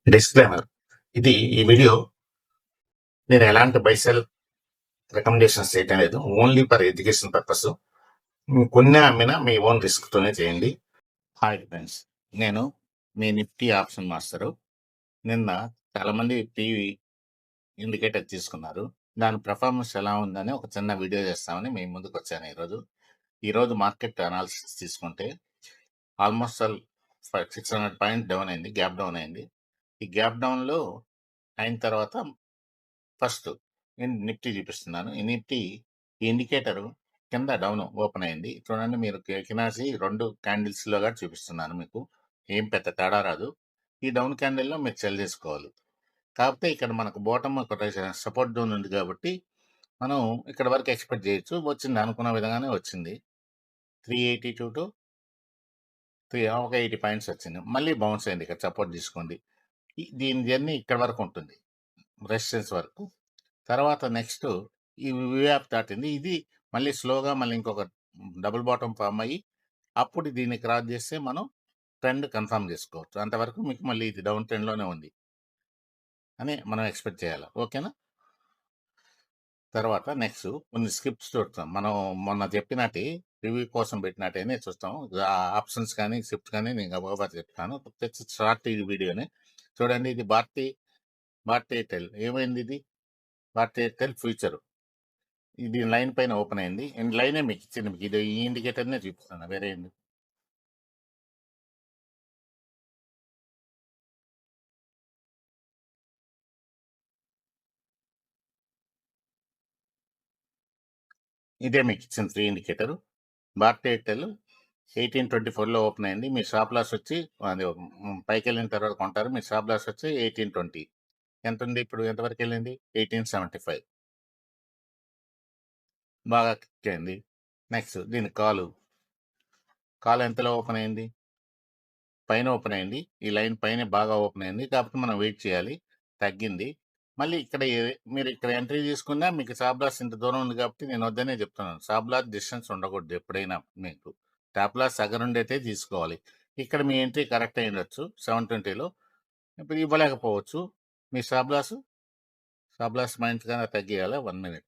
Disclaimer. ఈ video నేను ఎలాంటి బై-సెల్ రికమెండేషన్స్ చేయటం లేదు. Only for education purpose. కొన్నా అమ్మినా మీ ఓన్ రిస్క్‌తోనే చేయండి. Hi friends. నేను మీ నిఫ్టీ ఆప్షన్ మాస్టరు. నిన్న చాలామంది టీవీ ఇండికేటర్ తీసుకున్నారు. దాని పెర్ఫార్మన్స్ ఎలా ఉందని ఒక చిన్న వీడియో చేస్తామని మీ ముందుకొచ్చాను ఈరోజు. ఈరోజు మార్కెట్ అనాలిసిస్ తీసుకుంటే ఆల్మోస్ట్ ఆల్ 600 పాయింట్ డౌన్ అయింది. గ్యాప్ డౌన్ అయింది. ఈ గ్యాప్ డౌన్‌లో అయిన తర్వాత ఫస్ట్ నేను నిఫ్టీ చూపిస్తున్నాను. ఈ నిఫ్టీ ఈ ఇండికేటర్ కింద డౌన్ ఓపెన్ అయింది. చూడండి, మీరు కినాసి 2 క్యాండిల్స్‌లోగా చూపిస్తున్నాను మీకు. ఏం పెద్ద తేడా రాదు. ఈ డౌన్ క్యాండిల్‌లో మీరు సెల్ చేసుకోవాలి. కాకపోతే ఇక్కడ మనకు బాటమ్ ఒక సపోర్ట్ జోన్ ఉంది కాబట్టి మనం ఇక్కడ వరకు ఎక్స్‌పెక్ట్ చేయొచ్చు. వచ్చింది, అనుకున్న విధంగానే వచ్చింది. 382 టు ఒక 80 పాయింట్స్ వచ్చింది. మళ్ళీ బౌన్స్ అయింది. ఇక్కడ సపోర్ట్ తీసుకోండి. దీని జర్నీ ఇక్కడ వరకు ఉంటుంది, రెసిస్టెన్స్ వరకు. తర్వాత నెక్స్ట్ ఈ వ్యాప్ దాటింది. ఇది మళ్ళీ స్లోగా మళ్ళీ ఇంకొక డబుల్ బాటమ్ ఫామ్ అయ్యి అప్పుడు దీన్ని క్రాస్ చేస్తే మనం ట్రెండ్ కన్ఫర్మ్ చేసుకోవచ్చు. అంతవరకు మీకు మళ్ళీ ఇది డౌన్ ట్రెండ్లోనే ఉంది అని మనం ఎక్స్పెక్ట్ చేయాలి. ఓకేనా? తర్వాత నెక్స్ట్ కొన్ని స్క్రిప్ట్స్ చూస్తాం. మనం మొన్న చెప్పినట్టు రివ్యూ కోసం పెట్టినట్టయినా చూస్తాం. ఆప్షన్స్ కానీ స్క్రిప్ట్స్ కానీ నేను గబగబా చెప్తాను. షార్ట్ ఈ వీడియోని చూడండి. ఇది భారతీ ఎయిర్టెల్. ఏమైంది ఇది? Bharti Airtel future. ఇది లైన్ పైన ఓపెన్ అయింది. లైనే మీకు ఇచ్చింది. మీకు ఇది ఈ ఇండికేటర్నే చూపిస్తాను, వేరే ఇదే మీకు ఇచ్చింది 3 ఇండికేటర్. భారతీ ఎయిర్టెల్ 1824లో ఓపెన్ అయింది. మీ స్టాప్ లాస్ వచ్చి అది పైకి వెళ్ళిన తర్వాత కొంటారు. మీ స్టాప్ లాస్ వచ్చి 1820. ఎంత ఉంది ఇప్పుడు? ఎంతవరకు వెళ్ళింది? 1875. బాగా క్లిక్ అయింది. నెక్స్ట్ దీని కాల్ ఎంతలో ఓపెన్ అయింది? పైన ఓపెన్ అయింది. ఈ లైన్ పైన బాగా ఓపెన్ అయింది. కాబట్టి మనం వెయిట్ చేయాలి. తగ్గింది. మళ్ళీ ఇక్కడ మీరు ఇక్కడ ఎంట్రీ తీసుకున్నా మీకు స్టాప్ లాస్ ఇంత దూరం ఉంది కాబట్టి నేను వద్దనే చెప్తున్నాను. స్టాప్ లాస్ డిస్టెన్స్ ఉండకూడదు ఎప్పుడైనా. మీకు స్టాప్ లాస్ దగ్గరుండైతే తీసుకోవాలి. ఇక్కడ మీ ఎంట్రీ కరెక్ట్ అయి ఉండొచ్చు 720లో. ఇప్పుడు ఇవ్వలేకపోవచ్చు. మీ స్టాప్ లాస్ మైండ్స్ కన్నా తగ్గియాలి. 1 మినిట్.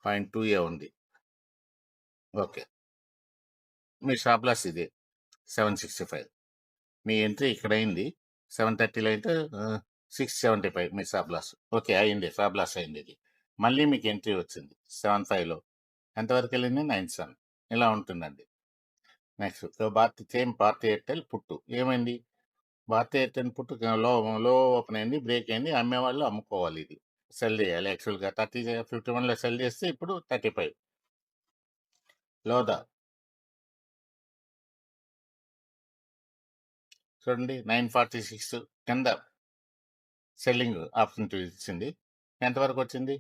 0.2 ఉంది. ఓకే. మీ స్టాప్ లాస్ ఇదే 765. మీ ఎంట్రీ ఇక్కడ అయింది 730లో అయితే 675 మీ స్టాప్ లాస్. ఓకే, అయింది. స్టాప్ లాస్ అయింది ఇది. మళ్ళీ మీకు ఎంట్రీ వచ్చింది 75లో. ఎంతవరకు వెళ్ళింది? 97. ఇలా ఉంటుందండి. నెక్స్ట్ భారతీ ఎయిర్టెల్ పుట్టు. ఏమైంది? భారతీ ఎయిర్టెల్ పుట్టు లో ఓపెన్ అయింది, బ్రేక్ అయింది. అమ్మేవాళ్ళు అమ్ముకోవాలి. ఇది సెల్ చేయాలి. యాక్చువల్గా 51లో సెల్ చేస్తే ఇప్పుడు 35 లోదా. చూడండి, 946 కింద సెల్లింగ్ ఆప్షన్ ఇచ్చింది. ఎంతవరకు వచ్చింది?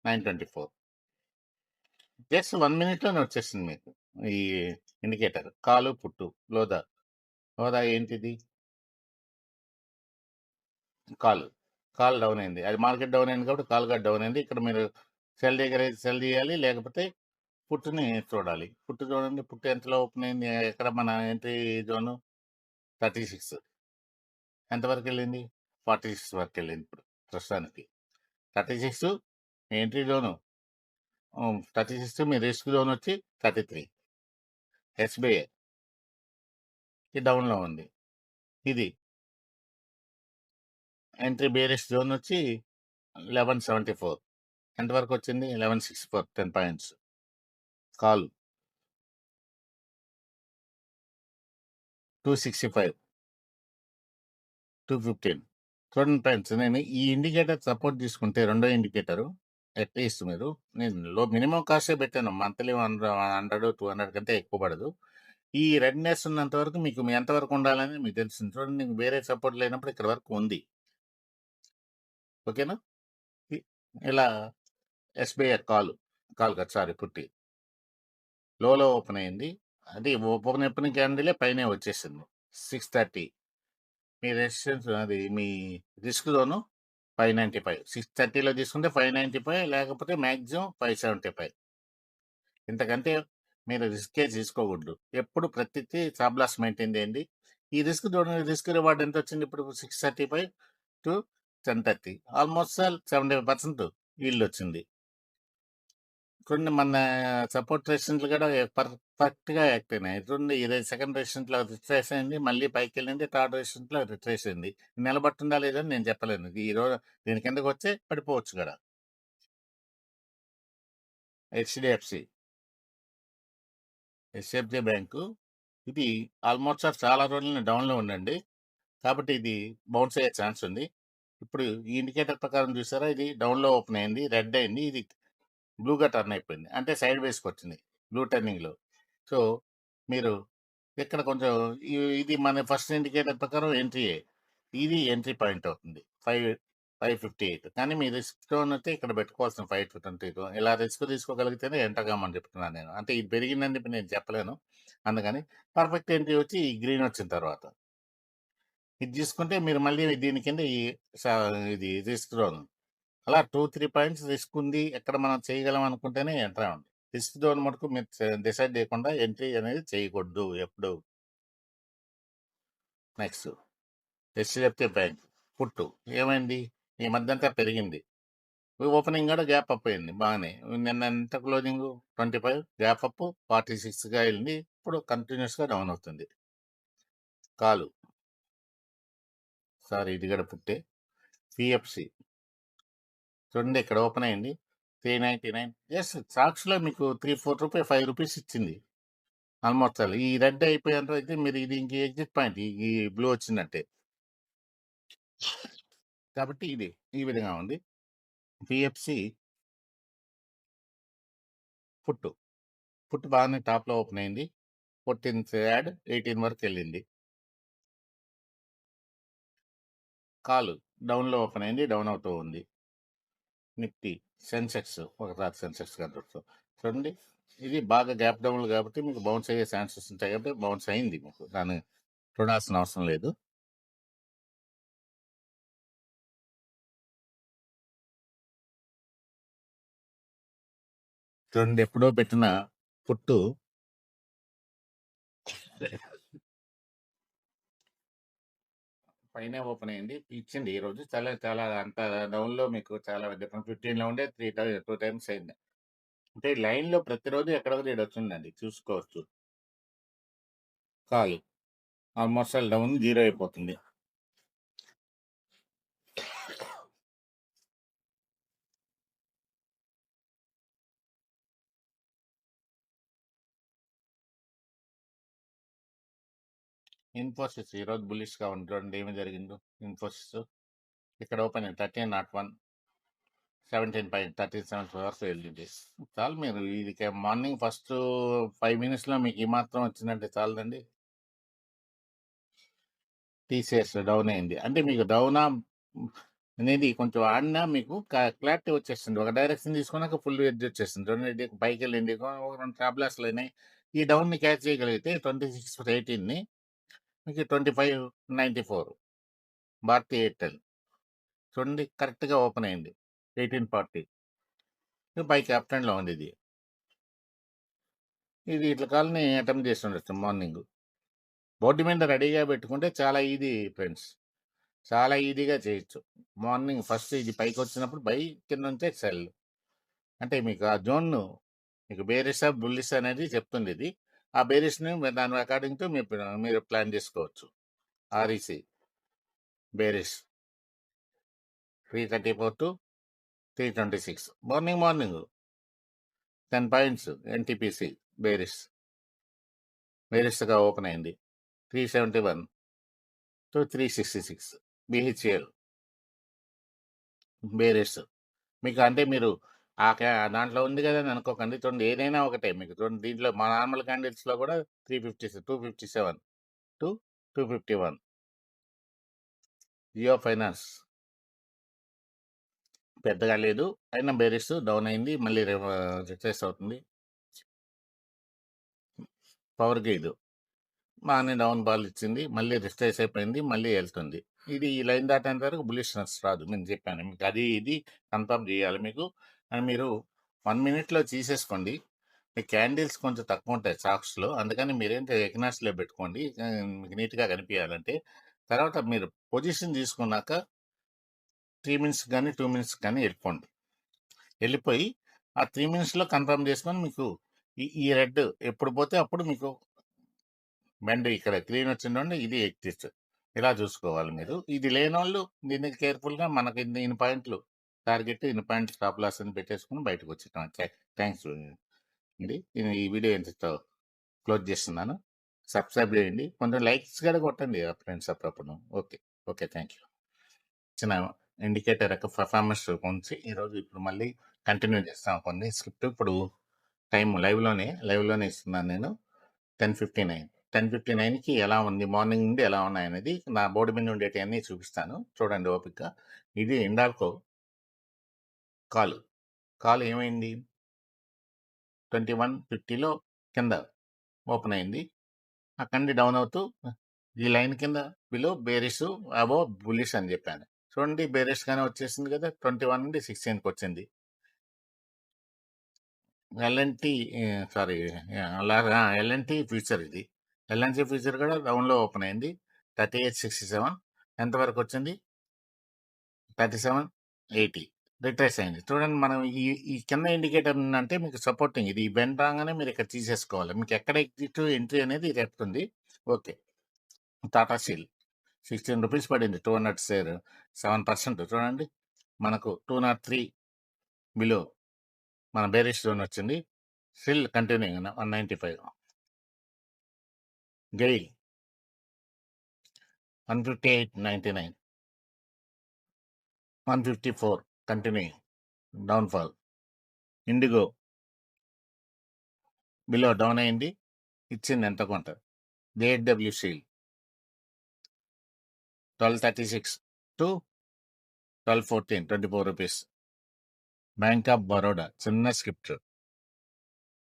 924. జస్ట్ 1 మినిట్లోనే వచ్చేసింది మీకు ఈ ఇండికేటర్. కాలు పుట్టు లోదా ఏంటిది? కాల్ డౌన్ అయింది. అది మార్కెట్ డౌన్ అయింది కాబట్టి కాల్ కూడా డౌన్ అయింది. ఇక్కడ మీరు సెల్ దగ్గర సెల్ చేయాలి, లేకపోతే పుట్టుని చూడాలి. పుట్టు చూడండి. పుట్టు ఎంతలో ఓపెన్ అయింది? ఎక్కడ మన ఎంట్రీ జోను? 36. ఎంతవరకు వెళ్ళింది? 46 వరకు వెళ్ళింది. ఇప్పుడు ప్రస్తుతానికి 36 మీ ఎంట్రీ జోను. 36 మీ రిస్క్ జోన్ వచ్చి 33. ఎస్బీఐ డౌన్లో ఉంది. ఇది ఎంట్రీ బేరిష్ జోన్ వచ్చి 1174. ఎంతవరకు వచ్చింది? 1164, 10 పాయింట్స్. కాల్ 265, 215. చూడండి ఫ్రెండ్స్, నేను ఈ ఇండికేటర్ సపోర్ట్ తీసుకుంటే రెండో ఇండికేటరు అట్లీస్ట్ నేను మినిమం కాస్టే పెట్టాను. మంత్లీ 100, 200 కంటే ఎక్కువ పడదు. ఈ రెడ్నెస్ ఉన్నంత వరకు మీకు ఎంతవరకు ఉండాలని మీకు తెలుస్తుంది. చూడండి, మీకు వేరే సపోర్ట్ లేనప్పుడు ఇక్కడ వరకు ఉంది. ఓకేనా? ఇలా ఎస్బీఐ కాల్ కాదు, సారీ, పుట్టి లోలో ఓపెన్ అయింది. అది ఓపెన్ ఎప్పుడు క్యాండిలే పైనే వచ్చేసింది 630. మీ రెసిస్టెన్స్ అది మీ రిస్క్ జోను 595. 630లో తీసుకుంటే 595, లేకపోతే మ్యాక్సిమం 575. ఇంతకంటే మీరు రిస్కే తీసుకోకూడదు. ఎప్పుడు ప్రతిదీ స్టాప్ లాస్ మెయింటైన్ చేయండి. ఈ రిస్క్ చూడండి, రిస్క్ రివార్డ్ ఎంతొచ్చింది ఇప్పుడు 635-1030 ఆల్మోస్ట్ ఆల్ 75% ఈల్డ్ వచ్చింది. చూడండి మన సపోర్ట్ రెసిస్టెంట్లు కూడా పర్ఫెక్ట్‌గా యాక్ట్ అయినాయి. చూడండి ఇది సెకండ్ రెసిస్టెంట్‌లో రిట్రేస్ అయింది. మళ్ళీ పైకెళ్ళింది. థర్డ్ రెసిస్టెంట్‌లో రిట్రేస్ అయింది. నిలబడుతుందా లేదా అని నేను చెప్పలేను. ఈరోజు దీని కిందకొచ్చే పడిపోవచ్చు కూడా. హెచ్‌డిఎఫ్‌సి, హెచ్‌డిఎఫ్‌సి బ్యాంకు ఇది ఆల్మోస్ట్ ఆల్ చాలా రోజులు డౌన్‌లో ఉందండి. కాబట్టి ఇది బౌన్స్ అయ్యే ఛాన్స్ ఉంది. ఇప్పుడు ఈ ఇండికేటర్ ప్రకారం చూసారా, ఇది డౌన్‌లో ఓపెన్ అయింది. రెడ్ అయింది. ఇది బ్లూగా టర్న్ అయిపోయింది. అంటే సైడ్ వేస్‌కొచ్చింది. బ్లూ టర్నింగ్‌లో. సో, మీరు ఇక్కడ కొంచెం ఇది మన ఫస్ట్ ఇండికేటర్ ప్రకారం ఎంట్రీయే. ఇది ఎంట్రీ పాయింట్ అవుతుంది. 558 కానీ మీ రిస్క్ జోన్ అయితే ఇక్కడ పెట్టుకోవాల్సిన 522. ఇలా రిస్క్ తీసుకోగలిగితేనే ఎంటర్ కమ్మని చెప్తున్నాను నేను. అంటే ఇది పెరిగిందని చెప్పి నేను చెప్పలేను. అందుకని పర్ఫెక్ట్ ఎంట్రీ వచ్చి ఈ గ్రీన్ వచ్చిన తర్వాత. ఇది తీసుకుంటే మీరు మళ్ళీ దీని కింద ఈ స ఇది రిస్క్ జోన్. అలా 2, 3 పాయింట్స్ రిస్క్ ఉంది. ఎక్కడ మనం చేయగలం అనుకుంటేనే ఎంటర్ అవ్వండి. రిస్క్ జోన్ మటుకు మీరు డిసైడ్ చేయకుండా ఎంట్రీ అనేది చేయకూడదు ఎప్పుడు. నెక్స్ట్ హెచ్‌డిఎఫ్‌సి బ్యాంక్ పుట్టు ఏమైంది? ఈ మధ్యంతా పెరిగింది. ఓపెనింగ్ కూడా గ్యాప్ అప్ అయింది బాగానే. నిన్న ఎంత క్లోజింగ్ 25 గ్యాప్ అప్ 46గా వెళ్ళింది. ఇప్పుడు కంటిన్యూస్‌గా డౌన్ అవుతుంది. కాలు సారీ ఇది కూడా పుట్టే. పిఎఫ్సి చూడండి ఇక్కడ ఓపెన్ అయింది. 399 ఎస్ స్టాక్స్‌లో మీకు 3, 4 రూపీ, 5 రూపీస్ ఇచ్చింది. Almost all. ఈ రెడ్ అయిపోయేంత అయితే మీరు ఇది ఇంక ఎగ్జిట్ పాయింట్. ఈ బ్లూ వచ్చిందంటే. కాబట్టి ఇది ఈ విధంగా ఉంది. పిఎఫ్సి పుట్టు. పుట్టు బాగానే టాప్‌లో ఓపెన్ అయింది. 14th యాడ్ 18 వరకు వెళ్ళింది. కాలు డౌన్‌లో ఓపెన్ అయింది. డౌన్ అవుతూ ఉంది. నిఫ్టీ, సెన్సెక్స్ ఒకసారి సెన్సెక్స్ కనపడుతుంది. చూడండి ఇది బాగా గ్యాప్ డౌన్‌లు కాబట్టి మీకు బౌన్స్ అయ్యే ఛాన్సెస్ ఉంటాయి కాబట్టి బౌన్స్ అయింది మీకు. దాన్ని చూడాల్సిన అవసరం లేదు. చూడండి ఎప్పుడో పెట్టిన పుట్టు పైనే ఓపెన్ అయింది. ఇచ్చింది ఈరోజు. చాలా చాలా అంత డౌన్‌లో మీకు చాలా డిఫరెంట్ 15లో ఉండే 2 టైమ్స్ అయింది. అంటే లైన్‌లో ప్రతిరోజు ఎక్కడో ఒక వచ్చిందండి చూసుకోవచ్చు. కాలు ఆల్మోస్ట్ ఆల్ డౌన్ 0 అయిపోతుంది. ఇన్ఫోసిస్ ఈరోజు బుల్లిష్‌గా ఉంది. చూడండి ఏమి జరిగిందో ఇన్ఫోసిస్. ఇక్కడ ఓపెన్ అయింది 1301 17.37 వరకు వెళ్ళింది. చాలు మీరు ఇది మార్నింగ్ ఫస్ట్ 5 మినిట్స్‌లో మీకు ఈ మాత్రం వచ్చిందంటే చాలదండి. టీసీఎస్ డౌన్ అయింది. అంటే మీకు డౌనా అనేది కొంచెం ఆడినా మీకు క్లారిటీ వచ్చేస్తుంది. ఒక డైరెక్షన్ తీసుకున్నాక ఫుల్ ఎడ్జ్ వచ్చేస్తుంది. చూడండి పైకెళ్ళింది. ఒక 2 స్టాప్ లాస్‌లు అయినాయి. ఈ డౌన్‌ని క్యాచ్ చేయగలిగితే 26/18ని మీకు 25.94 భారతీ ఎయిర్టెల్ చూడండి కరెక్ట్‌గా ఓపెన్ అయింది. 1840 పైకి అప్ ట్రెండ్‌లో ఉంది ఇది. ఇది ఇట్లా కాలని అటెంప్ట్ చేసి ఉండొచ్చు మార్నింగ్. బోర్డు మీద రెడీగా పెట్టుకుంటే చాలా ఈజీ ఫ్రెండ్స్. చాలా ఈజీగా చేయొచ్చు. మార్నింగ్ ఫస్ట్ ఇది పైకొచ్చినప్పుడు బై, కింద ఉంటే సెల్. అంటే మీకు ఆ జోన్‌ను మీకు బేరిషా, బుల్లిష్ అనేది చెప్తుంది ఇది. ఆ బేరిష్‌ని దాని అకార్డింగ్ టు మీరు ప్లాన్ చేసుకోవచ్చు. REC bearish 334-326 morning 10 points NTPC బేరిష్‌గా ఓపెన్ అయింది. 371-366 బీహెచ్‌ఎల్ బేరిష్. మీకు అంటే మీరు దాంట్లో ఉంది కదా అని అనుకోకండి. చూడండి ఏదైనా ఒకటే మీకు చూడండి దీంట్లో మా నార్మల్ క్యాండిల్స్‌లో కూడా 257-251 జియో ఫైనాన్స్ పెద్దగా లేదు. అయినా బేరిష్ డౌన్ అయింది. మళ్ళీ రిట్రేస్ అవుతుంది. పవర్ గ్రిడ్ బాగానే డౌన్ బాల్ ఇచ్చింది. మళ్ళీ రిట్రేస్ అయిపోయింది. మళ్ళీ వెళ్తుంది. ఇది ఈ లైన్ దాటేంత వరకు బులిష్‌నెస్ రాదు. నేను చెప్పాను మీకు. అది ఇది కన్ఫర్మ్ చేయాలి మీకు. అండ్ మీరు 1 మినిట్‌లో తీసేసుకోండి. ఈ క్యాండిల్స్ కొంచెం తక్కువ ఉంటాయి స్టాక్స్‌లో. అందుకని మీరేంటి ఎకనాస్‌లో పెట్టుకోండి. మీకు నీట్‌గా కనిపియాలంటే. తర్వాత మీరు పొజిషన్ తీసుకున్నాక 3 మినిట్స్ గాని, 2 మినిట్స్ కానీ వెళ్ళిపోండి. వెళ్ళిపోయి ఆ 3 మినిట్స్‌లో కన్ఫర్మ్ చేసుకొని మీకు ఈ రెడ్ ఎప్పుడు పోతే అప్పుడు మీకు బెండ్ ఇక్కడ గ్రీన్ వచ్చిందంటే ఇది ఎగ్జిట్. ఇలా చూసుకోవాలి మీరు. ఇది లేనోళ్ళు దీన్ని కేర్‌ఫుల్‌గా మనకి ఇన్ని పాయింట్లు టార్గెట్, ఇన్ని పాయింట్లు స్టాప్ లాస్ అని పెట్టేసుకొని బయటకు వచ్చేయటం. థాంక్స్ అండి. నేను ఈ వీడియో ఇంతటితో క్లోజ్ చేస్తున్నాను. సబ్స్క్రైబ్ చేయండి. కొంచెం లైక్స్ కూడా కొట్టండి ఫ్రెండ్స్ అప్పుడప్పుడు. ఓకే. ఓకే. Thank you. ఇచ్చిన ఇండికేటర్ యొక్క పెర్ఫార్మెన్స్ గురించి ఈరోజు ఇప్పుడు మళ్ళీ కంటిన్యూ చేస్తాం కొన్ని స్క్రిప్ట్. ఇప్పుడు టైం లైవ్‌లోనే ఇస్తున్నాను నేను. 10:59. 10:59కి ఎలా ఉంది? మార్నింగ్ నుండి ఎలా ఉన్నాయనేది నా బోర్డ్ మీద ఉండేటియన్నీ చూపిస్తాను. చూడండి ఓపికగా. ఇది హిండాల్కో కాల్. కాల్ ఏమైంది? 2150లో కింద ఓపెన్ అయింది. అక్కడి నుండి డౌన్ అవుతూ ఈ లైన్ కింద బిలో బేరిష్ అబోవ్ బుల్లిష్ అని చెప్పాను. చూడండి బేరిష్ గానే వచ్చేసింది కదా! 21 నుండి 16కి వచ్చింది. ఎల్ఎన్‌టి సారీ ఎల్ఎన్‌టి ఫ్యూచర్ ఇది. ఎల్ఎన్‌టి ఫ్యూచర్ కూడా డౌన్‌లో ఓపెన్ అయింది. 3867 ఎంత వరకు వచ్చింది? 3780 రిట్రేస్ అయింది. చూడండి మనం ఈ ఈ కింద ఇండికేటర్ ఉందంటే మీకు సపోర్టింగ్. ఇది బెండ్ రాగానే మీరు ఇక్కడ తీసేసుకోవాలి. మీకు ఎక్కడ ఎగ్జిట్, ఎంట్రీ అనేది చెప్తుంది. ఓకే. టాటా స్టీల్ ₹16 పడింది. 200 షేర్ 7% చూడండి. మనకు 203 బిలో మన బేరిష్ జోన్ వచ్చింది. Still continuing 195. GAIL 158.99, 154 continuing downfall. IndiGo below down అయింది. ఇచ్చింది ఎంత కొంత. JSW steel 1236 to 1214 ₹24. Bank of Baroda చిన్న స్క్రిప్ట్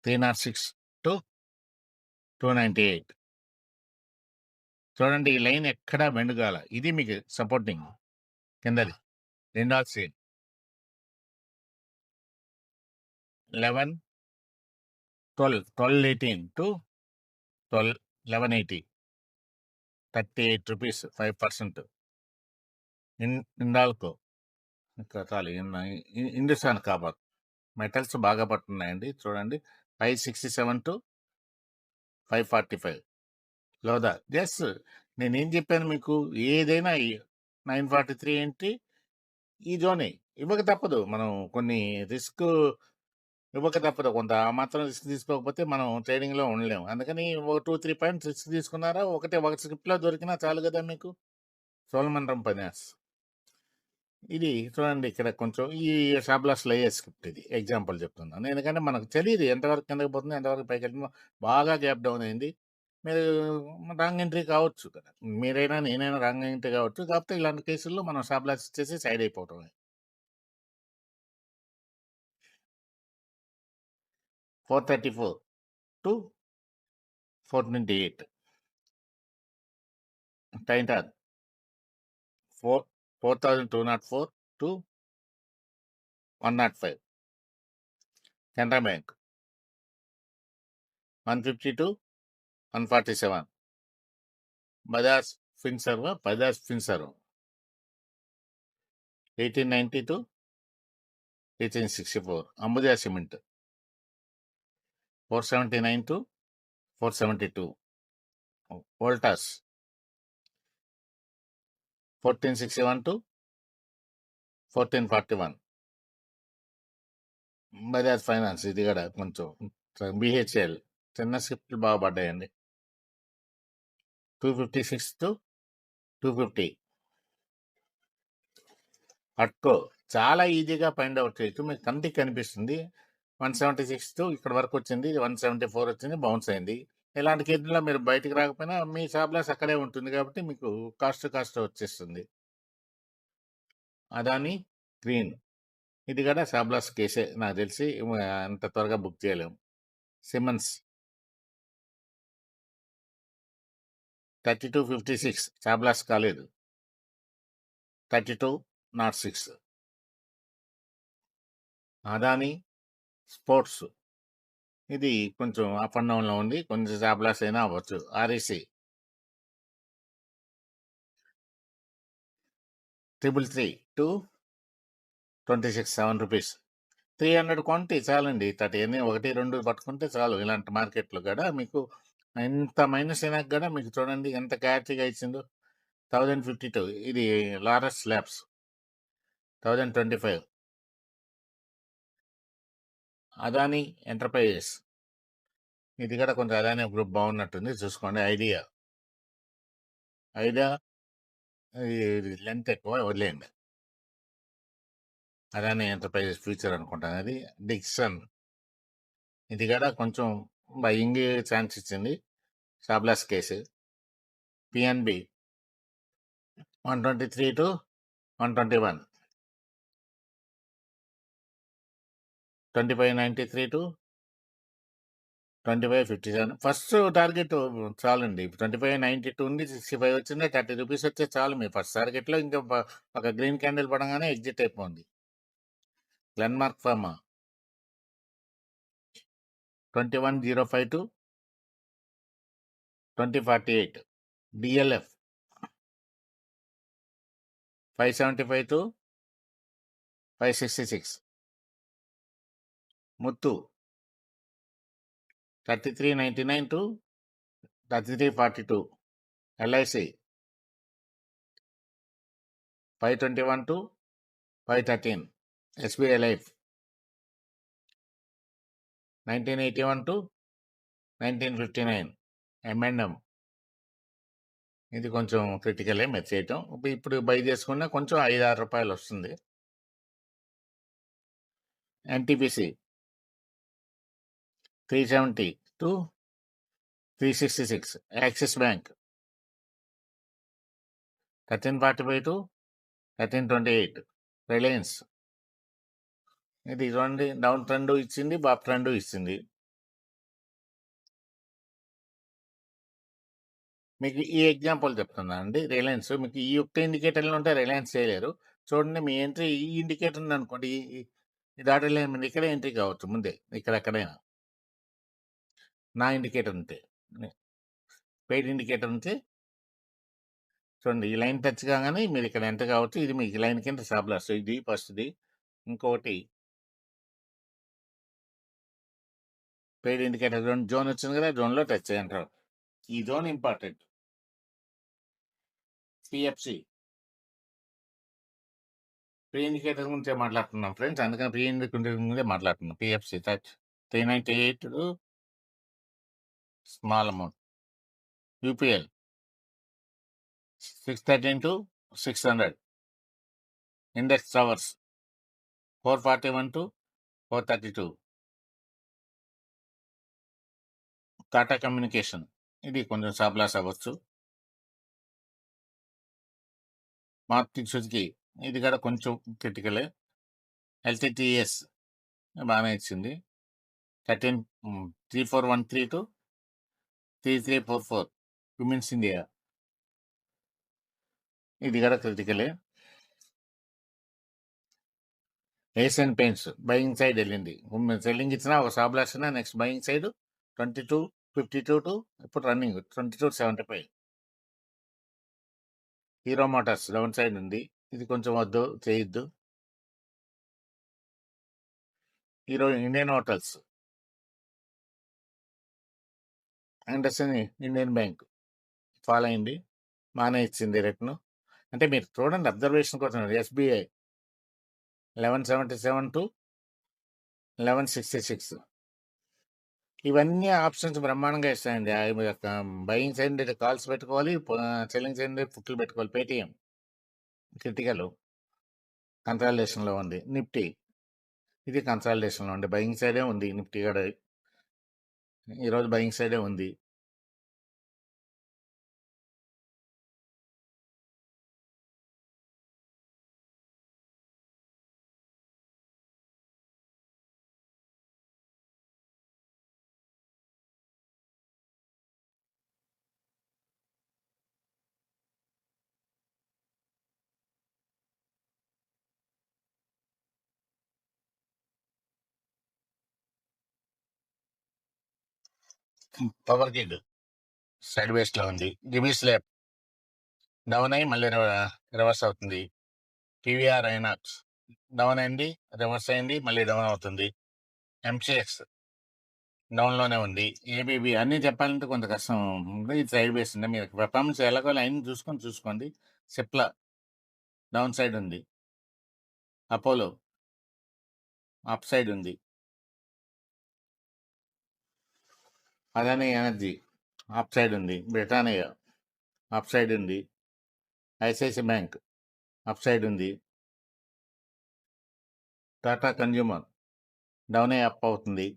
306 టు 298. చూడండి ఈ లైన్ ఎక్కడా బెండ్ కాల. ఇది మీకు సపోర్టింగ్ కిందది. Jindal steel 11, 1218 to 1180 ₹38 5%. హిండాల్కో ఇంకా చాలు. హిందుస్థాన్ కాపర్ మెటల్స్ బాగా పట్టున్నాయండి. చూడండి 567 టు 545 లోదా. జస్ట్ నేనేం చెప్పాను మీకు, ఏదైనా 943 ఏంటి ఈ జోనే. ఇవ్వక తప్పదు. మనం కొన్ని రిస్క్ ఇవ్వక తప్పదు. కొంత ఆ మాత్రం రిస్క్ తీసుకోకపోతే మనం ట్రేడింగ్‌లో ఉండలేము. అందుకని ఓ 2, 3 పాయింట్స్ రిస్క్ తీసుకున్నారా, ఒక స్క్రిప్ట్‌లో దొరికినా చాలు కదా మీకు. సోలమన్ ఫైనాన్స్. ఇది చూడండి ఇక్కడ కొంచెం ఈ స్టాప్ లాస్‌లో అయ్యే స్క్రిప్ట్ ఇది. ఎగ్జాంపుల్ చెప్తున్నాను. ఎందుకంటే మనకు తెలీదు ఎంతవరకు కిందకి పోతుంది, ఎంతవరకు పైకెళ్తుందో. బాగా గ్యాప్ డౌన్ అయింది. మీరు రాంగ్ ఎంట్రీ కావచ్చు కదా! మీరైనా, నేనైనా రాంగ్ ఎంట్రీ కావచ్చు. కాకపోతే ఇలాంటి కేసుల్లో మనం స్టాప్ లాస్ ఇచ్చేసి సైడ్ అయిపోవటమే. 434 to 428 Titan 4204 to 105 Canara bank 150 to 147 Bajaj Finserv 1890 to 1864 Ambuja cement 479 to 472 Voltas 1461 to 1441 Bajaj finance ఇది కూడా కొంచెం బిహెచ్ఎల్ చిన్న స్క్రిప్ట్లు బాగా పడ్డాయండి. 256 టు 250 అట్కో చాలా ఈజీగా ఫైండ్ అవుట్ చేయొచ్చు. మీకు కంటికి కనిపిస్తుంది. 176 టు ఇక్కడ వరకు వచ్చింది. 174 వచ్చింది, బౌన్స్ అయింది. ఇలాంటి కేసుల్లో మీరు బయటికి రాకపోయినా మీ స్టాప్ లాస్ అక్కడే ఉంటుంది కాబట్టి మీకు కాస్ట్ వచ్చేస్తుంది. అదాని గ్రీన్ ఇది కూడా స్టాప్ లాస్ కేసే నాకు తెలిసి. అంత త్వరగా బుక్ చేయలేము. సిమన్స్ 3256 స్టాప్ లాస్ కాలేదు. 3206 అదాని స్పోర్ట్స్ ఇది కొంచెం అప్ అండ్ డౌన్‌లో ఉంది. కొంచెం స్టాప్ లాస్ అయినా అవ్వచ్చు. REC 333-26 rupees. 300 క్వాంటిటీ చాలండి. 30 1, 2 పట్టుకుంటే చాలు. ఇలాంటి మార్కెట్‌లో గూడా మీకు ఎంత మైనస్ అయినా గూడా మీకు చూడండి ఎంత క్లారిటీగా ఇచ్చిందో. 1052 ఇది లారస్ ల్యాబ్స్. 1025 అదానీ ఎంటర్‌ప్రైజెస్. ఇది గూడా కొంచెం అదానీ గ్రూప్ బాగున్నట్టుంది చూసుకోండి. ఐడియా ఇది లెంత్ ఎక్కువ వదిలేయండి. అదానీ ఎంటర్‌ప్రైజెస్ ఫ్యూచర్ అనుకుంటాను అది. డిక్సన్ ఇది గూడా కొంచెం బయింగ్ ఛాన్స్ ఇచ్చింది. Stop loss case. PNB 123-121. 2593-2557. First target చాలండి. 2592 నుండి 65 వచ్చింది. 30 రూపీస్ వస్తే చాలు మీ ఫస్ట్ టార్గెట్‌లో. ఇంకా ఒక గ్రీన్ క్యాండిల్ పడంగానే ఎగ్జిట్ అయిపోండి. Glenmark pharma 2105-2048. DLF 575-566. Muthu 3399-3342. LIC 521-513. SBI life 1981-1959. ఎంఎండ్ఎం ఇది కొంచెం క్రిటికలే మీరు చేయటం. ఇప్పుడు బై చేసుకున్న కొంచెం 5-6 రూపాయలు వస్తుంది. ఎన్టీపీసీ 370-366. Axis bank 1345-1328. రిలయన్స్ ఇది చూడండి డౌన్ ట్రెండ్ ఇచ్చింది, అప్ ట్రెండ్ ఇచ్చింది. మీకు ఈ ఎగ్జాంపుల్ చెప్తున్నాను అండి. రిలయన్స్ మీకు ఈ ఒక్క ఇండికేటర్లో ఉంటే రిలయన్స్ చేయలేరు. చూడండి మీ ఎంట్రీ ఈ ఇండికేటర్ ఉందనుకోండి, ఈ దాటిలో మీరు ఇక్కడే ఎంట్రీ కావచ్చు ముందే ఎక్కడైనా. నా ఇండికేటర్ ఉంటే పెయిడ్ ఇండికేటర్ ఉంటే చూడండి ఈ లైన్ టచ్ కాగానే మీరు ఇక్కడ ఎంటర్ కావచ్చు. ఇది మీకు లైన్ కింద స్టాప్ లాస్. ఇది ఫస్ట్‌ది. ఇంకొకటి పెయిడ్ ఇండికేటర్ జోన్ వచ్చింది కదా! జోన్‌లో టచ్ ఎంటర్. ఈ zone important. PFC pre indicator గురించే మాట్లాడుతున్నాం ఫ్రెండ్స్. అందుకని ప్రీ ఇండికేటర్ ముందే మాట్లాడుతున్నాం. PFC touch 398 small amount. UPL 613-600. Index towers 441-432. Tata communication ఇది కొంచెం స్టాప్ లాస్ అవ్వచ్చు. మారుతి సుజుకి ఇది కూడా కొంచెం క్రిటికలే. ఎల్టీటీఎస్ బాగానే ఇచ్చింది. 3413-3344. క్యూమిన్స్ ఇండియా ఇది కూడా క్రిటికలే. ఏషియన్ పెయింట్స్ బయింగ్ సైడ్ వెళ్ళింది. సెల్లింగ్ ఇచ్చినా ఒక స్టాప్ లాస్ అయినా నెక్స్ట్ బయింగ్ సైడ్ 2252 ఇప్పుడు running 2275. Hero Motors down side ఉంది. ఇది కొంచెం వద్దు చేయొద్దు. Hero Indian hotels, Anderson Indian bank follow అయింది. బాగానే ఇచ్చింది రిటర్న్. అంటే మీరు చూడండి అబ్జర్వేషన్ కోసం. ఎస్బీఐ 1177-1166. ఇవన్నీ ఆప్షన్స్ బ్రహ్మాండంగా ఇస్తాయండి. బయింగ్ సైడ్ కాల్స్ పెట్టుకోవాలి, సెల్లింగ్ సైడ్ పుట్లు పెట్టుకోవాలి. పేటిఎం క్రిటికల్ కన్సాలిడేషన్లో ఉంది. నిఫ్టీ ఇది కన్సాలిడేషన్లో ఉంది. బయింగ్ సైడే ఉంది. నిఫ్టీ కూడా ఈరోజు బయింగ్ సైడే ఉంది. పవర్ గిడ్ సైడ్ వేస్ లో ఉంది. జిబీ స్లాబ్ డౌన్ అయ్యి మళ్ళీ రివర్స్ అవుతుంది. టీవీఆర్ ఐనాక్స్ డౌన్ అయింది, రివర్స్ అయింది, మళ్ళీ డౌన్ అవుతుంది. ఎంసీఎక్స్ డౌన్ లోనే ఉంది. ఏబీబీ అన్ని చెప్పాలంటే కొంత కష్టం ఉంది. ఇది సైడ్ వేస్ ఉంది. మీరు పెర్ఫార్మెన్స్ ఎలాగో లైన్ చూసుకోండి. సిప్లా డౌన్ సైడ్ ఉంది. అపోలో అప్ సైడ్ ఉంది. అదానీ ఎనర్జీ అప్ సైడ్ ఉంది. బ్రిటానియా అప్ సైడ్ ఉంది. ఐసిఐసి బ్యాంక్ అప్ సైడ్ ఉంది. టాటా కన్జ్యూమర్ డౌన్ అయ్యి అప్ అవుతుంది.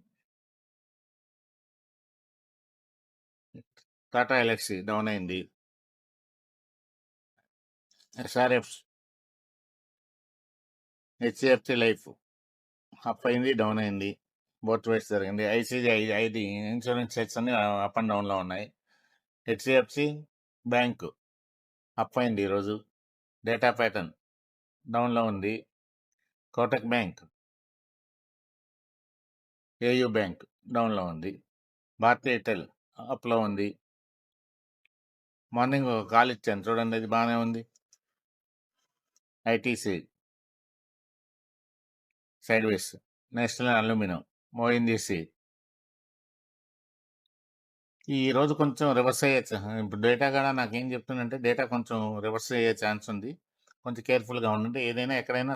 టాటా ఎలక్సీ డౌన్ అయింది. ఎస్ఆర్ఎఫ్ హెచ్డిఎఫ్సి లైఫ్ అప్ అయింది, డౌన్ అయింది. బోత్ వైస్ జరిగింది. ఐసిఐ ఐడి ఇన్సూరెన్స్ సెట్స్ అన్ని అప్ అండ్ డౌన్లో ఉన్నాయి. హెచ్డిఎఫ్సి బ్యాంక్ అప్ అయింది ఈరోజు. డేటా ప్యాటర్న్ డౌన్లో ఉంది. కోటక్ బ్యాంక్, ఏయూ బ్యాంక్ డౌన్లో ఉంది. భారతీ ఎయిర్టెల్ అప్లో ఉంది. మార్నింగ్ ఒక కాల్ ఇచ్చాను చూడండి, అది బాగానే ఉంది. ITC sideways. National aluminium మోయిందీసీ ఈ రోజు కొంచెం రివర్స్ అయ్యే ఇప్పుడు డేటా కూడా నాకేం చెప్తుందంటే డేటా కొంచెం రివర్స్ అయ్యే ఛాన్స్ ఉంది. కొంచెం కేర్ఫుల్గా ఉండండి. ఏదైనా ఎక్కడైనా